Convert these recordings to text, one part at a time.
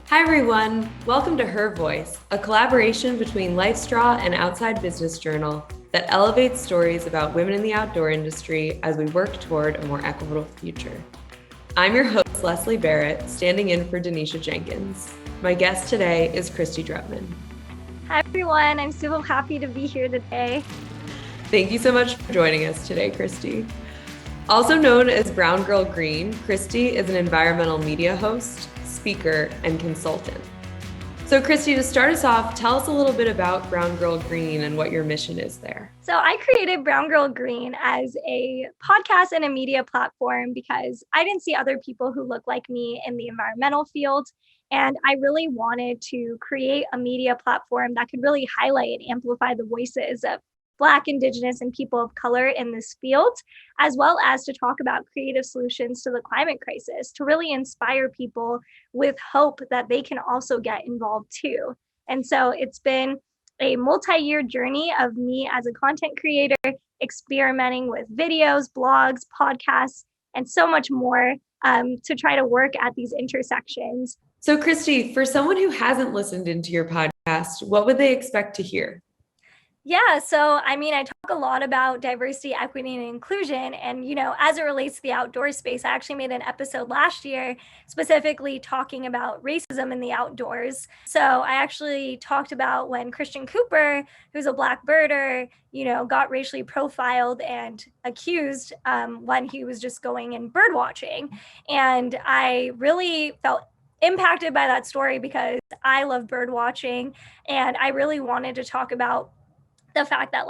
Hi everyone, welcome to Her Voice, a collaboration between LifeStraw and Outside Business Journal that elevates stories about women in the outdoor industry as we work toward a more equitable future. I'm your host, Leslie Barrett, standing in for Denisha Jenkins. My guest today is Kristy Drutman. Hi everyone, I'm so happy to be here today. Thank you so much for joining us today, Kristy. Also known as Brown Girl Green, Kristy is an environmental media host, speaker, and consultant. So Kristy, to start us off, tell us a little bit about Brown Girl Green and what your mission is there. So I created Brown Girl Green as a podcast and a media platform because I didn't see other people who look like me in the environmental field. And I really wanted to create a media platform that could really highlight and amplify the voices of Black, Indigenous, and people of color in this field, as well as to talk about creative solutions to the climate crisis, to really inspire people with hope that they can also get involved too. And so it's been a multi-year journey of me as a content creator, experimenting with videos, blogs, podcasts, and so much more to try to work at these intersections. So Kristy, for someone who hasn't listened into your podcast, what would they expect to hear? Yeah, so I talk a lot about diversity, equity, and inclusion. And, as it relates to the outdoor space, I actually made an episode last year specifically talking about racism in the outdoors. So I actually talked about when Christian Cooper, who's a Black birder, got racially profiled and accused when he was just going and bird watching. And I really felt impacted by that story because I love bird watching, and I really wanted to talk about the fact that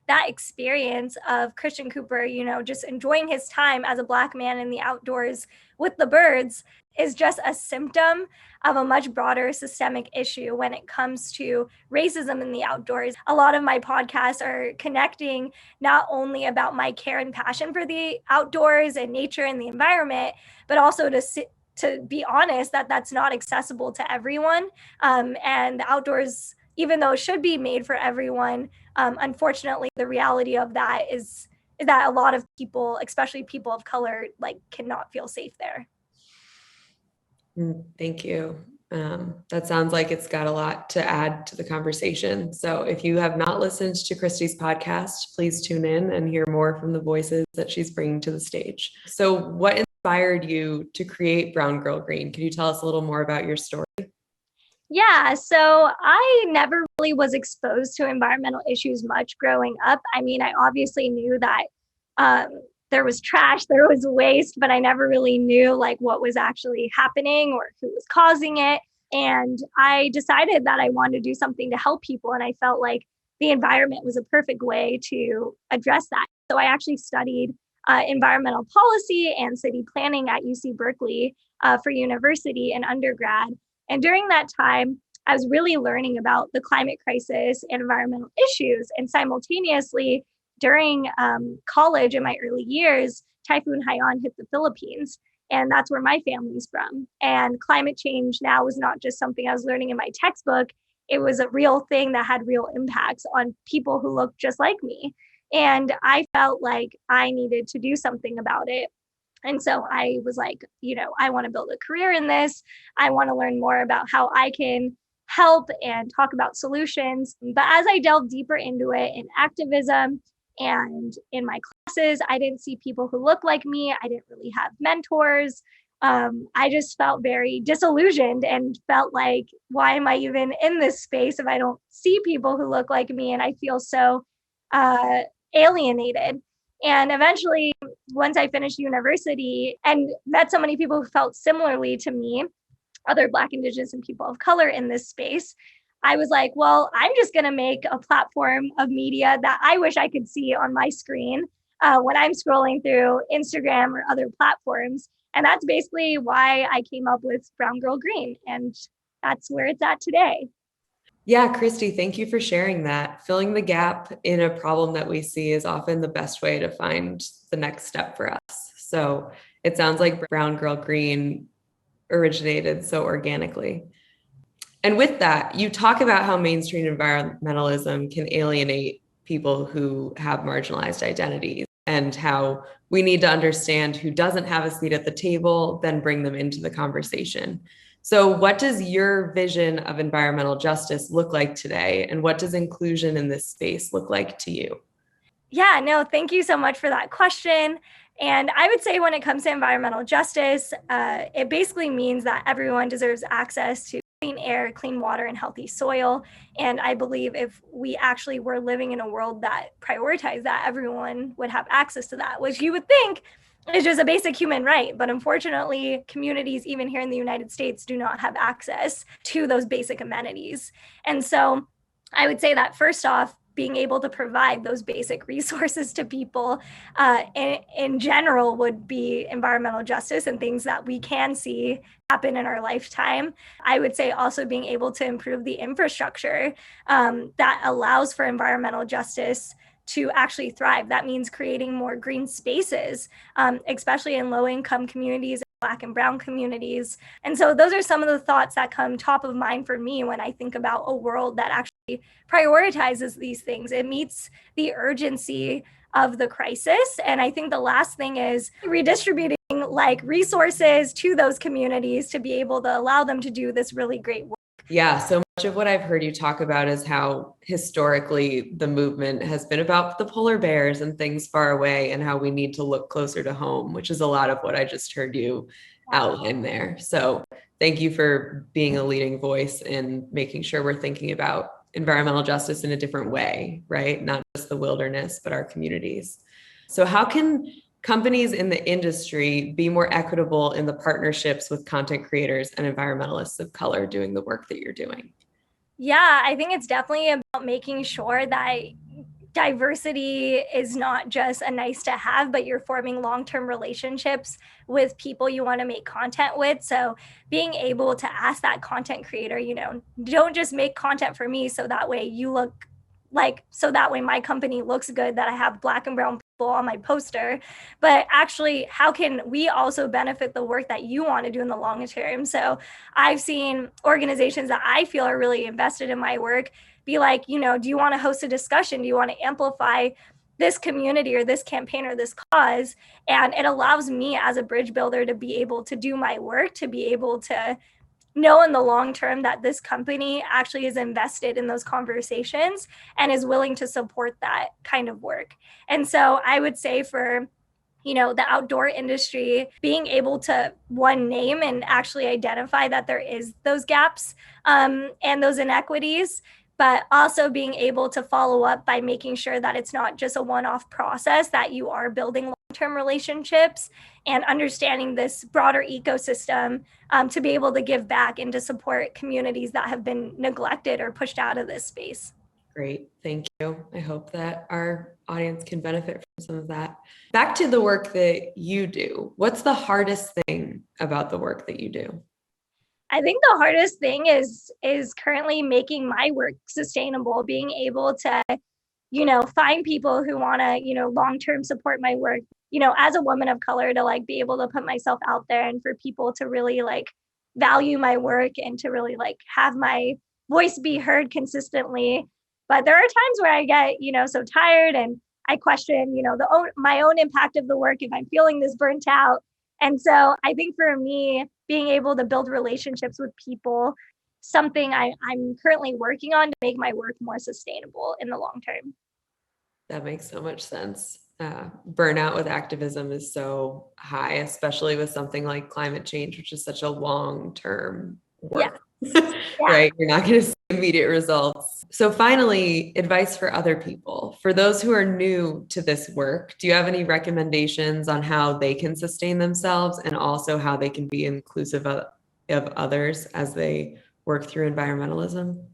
that experience of Christian Cooper, just enjoying his time as a Black man in the outdoors with the birds is just a symptom of a much broader systemic issue when it comes to racism in the outdoors. A lot of my podcasts are connecting not only about my care and passion for the outdoors and nature and the environment, but also to be honest that that's not accessible to everyone. And the outdoors, even though it should be made for everyone, unfortunately, the reality of that is that a lot of people, especially people of color, cannot feel safe there. Thank you. That sounds like it's got a lot to add to the conversation. So if you have not listened to Kristy's podcast, please tune in and hear more from the voices that she's bringing to the stage. So what inspired you to create Brown Girl Green? Can you tell us a little more about your story? Yeah, so I never really was exposed to environmental issues much growing up. I obviously knew that there was trash, there was waste, but I never really knew what was actually happening or who was causing it. And I decided that I wanted to do something to help people. And I felt like the environment was a perfect way to address that. So I actually studied environmental policy and city planning at UC Berkeley for university and undergrad. And during that time, I was really learning about the climate crisis and environmental issues. And simultaneously, during college in my early years, Typhoon Haiyan hit the Philippines. And that's where my family's from. And climate change now was not just something I was learning in my textbook. It was a real thing that had real impacts on people who looked just like me. And I felt like I needed to do something about it. And so I was like, I want to build a career in this. I want to learn more about how I can help and talk about solutions. But as I delved deeper into it in activism and in my classes, I didn't see people who looked like me. I didn't really have mentors. I just felt very disillusioned and felt like, why am I even in this space if I don't see people who look like me? And I feel so alienated. And eventually, once I finished university and met so many people who felt similarly to me, other Black, Indigenous, and people of color in this space, I was like, well, I'm just going to make a platform of media that I wish I could see on my screen when I'm scrolling through Instagram or other platforms. And that's basically why I came up with Brown Girl Green. And that's where it's at today. Yeah, Kristy, thank you for sharing that. Filling the gap in a problem that we see is often the best way to find the next step for us. So it sounds like Brown Girl Green originated so organically. And with that, you talk about how mainstream environmentalism can alienate people who have marginalized identities and how we need to understand who doesn't have a seat at the table, then bring them into the conversation. So what does your vision of environmental justice look like today? And what does inclusion in this space look like to you? Yeah, no, thank you so much for that question. And I would say when it comes to environmental justice, it basically means that everyone deserves access to clean air, clean water, and healthy soil. And I believe if we actually were living in a world that prioritized that, everyone would have access to that, which you would think is just a basic human right. But unfortunately, communities, even here in the United States, do not have access to those basic amenities. And so I would say that first off, being able to provide those basic resources to people in general would be environmental justice and things that we can see happen in our lifetime. I would say also being able to improve the infrastructure that allows for environmental justice to actually thrive. That means creating more green spaces, especially in low-income communities, Black and Brown communities. And so those are some of the thoughts that come top of mind for me when I think about a world that actually prioritizes these things. It meets the urgency of the crisis. And I think the last thing is redistributing like resources to those communities to be able to allow them to do this really great work. Yeah, so much of what I've heard you talk about is how historically the movement has been about the polar bears and things far away and how we need to look closer to home, which is a lot of what I just heard you outline there. So thank you for being a leading voice in making sure we're thinking about environmental justice in a different way, right? Not just the wilderness, but our communities. So how can companies in the industry be more equitable in the partnerships with content creators and environmentalists of color doing the work that you're doing? Yeah, I think it's definitely about making sure that diversity is not just a nice to have, but you're forming long-term relationships with people you want to make content with. So being able to ask that content creator, don't just make content for me so that way you look like, so that way my company looks good that I have Black and Brown people on my poster, but actually how can we also benefit the work that you want to do in the long term? So I've seen organizations that I feel are really invested in my work be like, do you want to host a discussion? Do you want to amplify this community or this campaign or this cause? And it allows me as a bridge builder to be able to do my work, to be able to know in the long term that this company actually is invested in those conversations and is willing to support that kind of work. And so I would say for the outdoor industry, being able to one name and actually identify that there is those gaps and those inequities, but also being able to follow up by making sure that it's not just a one-off process, that you are building long-term relationships and understanding this broader ecosystem to be able to give back and to support communities that have been neglected or pushed out of this space. Great, thank you. I hope that our audience can benefit from some of that. Back to the work that you do. What's the hardest thing about the work that you do? I think the hardest thing is currently making my work sustainable, being able to, find people who want to, long-term support my work, as a woman of color, to like be able to put myself out there and for people to really like value my work and to really like have my voice be heard consistently. But there are times where I get, so tired and I question, my own impact of the work if I'm feeling this burnt out. And so I think for me, being able to build relationships with people, something I'm currently working on to make my work more sustainable in the long term. That makes so much sense. Burnout with activism is so high, especially with something like climate change, which is such a long-term work, Yeah. right? You're not going to see immediate results. So finally, advice for other people. For those who are new to this work, do you have any recommendations on how they can sustain themselves and also how they can be inclusive of others as they work through environmentalism?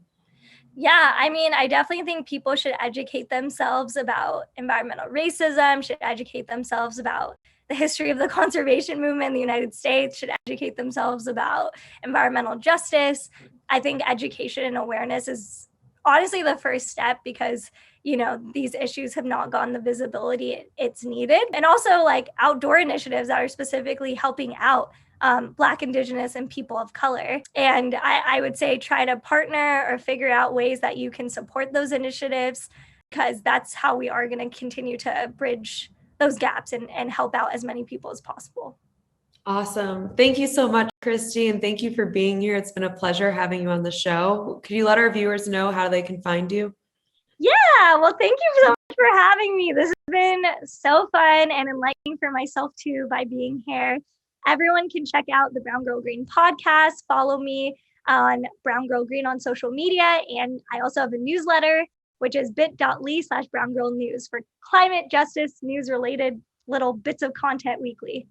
Yeah, I mean, I definitely think people should educate themselves about environmental racism, should educate themselves about the history of the conservation movement in the United States, should educate themselves about environmental justice. I think education and awareness is honestly the first step because, these issues have not gotten the visibility it's needed. And also like outdoor initiatives that are specifically helping out Black, Indigenous, and people of color. And I would say try to partner or figure out ways that you can support those initiatives because that's how we are going to continue to bridge those gaps and help out as many people as possible. Awesome. Thank you so much, Kristy, and thank you for being here. It's been a pleasure having you on the show. Could you let our viewers know how they can find you? Yeah, well, thank you so much for having me. This has been so fun and enlightening for myself too by being here. Everyone can check out the Brown Girl Green podcast. Follow me on Brown Girl Green on social media. And I also have a newsletter, which is bit.ly/Brown Girl News for climate justice news related little bits of content weekly.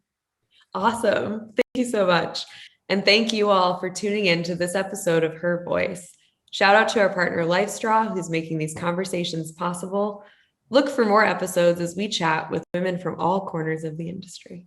Awesome. Thank you so much. And thank you all for tuning in to this episode of Her Voice. Shout out to our partner LifeStraw, who's making these conversations possible. Look for more episodes as we chat with women from all corners of the industry.